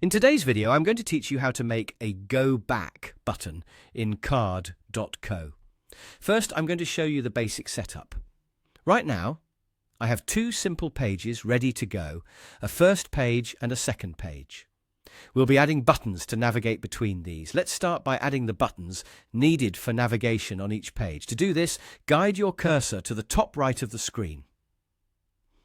In today's video, I'm going to teach you how to make a Go Back button in Card.co. First, I'm going to show you the basic setup. Right now, I have two simple pages ready to go, a first page and a second page. We'll be adding buttons to navigate between these. Let's start by adding the buttons needed for navigation on each page. To do this, guide your cursor to the top right of the screen.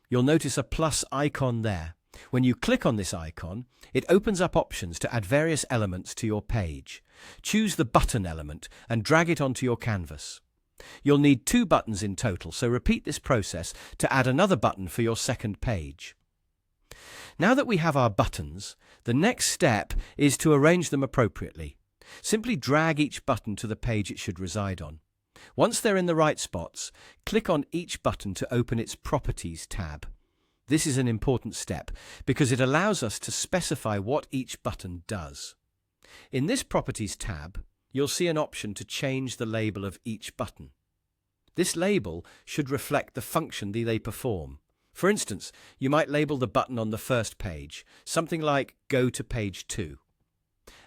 You'll notice a plus icon there. When you click on this icon, it opens up options to add various elements to your page. Choose the button element and drag it onto your canvas. You'll need 2 buttons in total, so repeat this process to add another button for your second page. Now that we have our buttons, the next step is to arrange them appropriately. Simply drag each button to the page it should reside on. Once they're in the right spots, click on each button to open its Properties tab. This is an important step because it allows us to specify what each button does. In this Properties tab, you'll see an option to change the label of each button. This label should reflect the function that they perform. For instance, you might label the button on the first page something like Go to Page 2,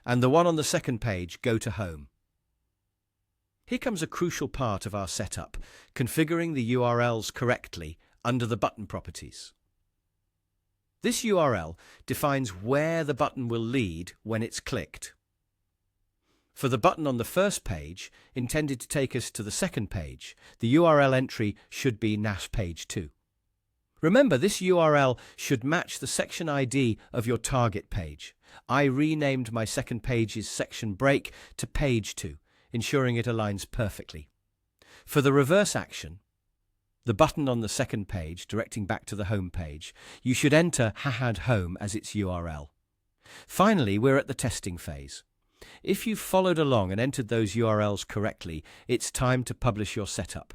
and the one on the second page Go to Home. Here comes a crucial part of our setup, configuring the URLs correctly under the button properties. This URL defines where the button will lead when it's clicked. For the button on the first page, intended to take us to the second page, the URL entry should be NAS page 2. Remember, this URL should match the section ID of your target page. I renamed my second page's section break to page 2, ensuring it aligns perfectly. For the reverse action, the button on the second page directing back to the home page, you should enter HAHAD Home as its URL. Finally, we're at the testing phase. If you've followed along and entered those URLs correctly, it's time to publish your setup.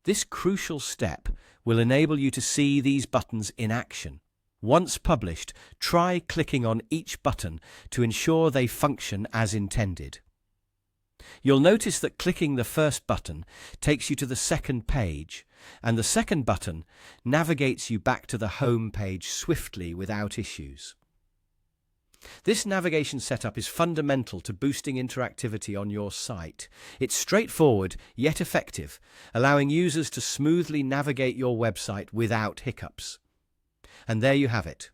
This crucial step will enable you to see these buttons in action. Once published, try clicking on each button to ensure they function as intended. You'll notice that clicking the first button takes you to the second page, and the second button navigates you back to the home page swiftly without issues. This navigation setup is fundamental to boosting interactivity on your site. It's straightforward yet effective, allowing users to smoothly navigate your website without hiccups. And there you have it.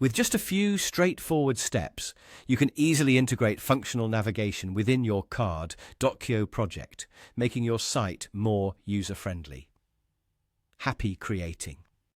With just a few straightforward steps, you can easily integrate functional navigation within your Card.co project, making your site more user-friendly. Happy creating!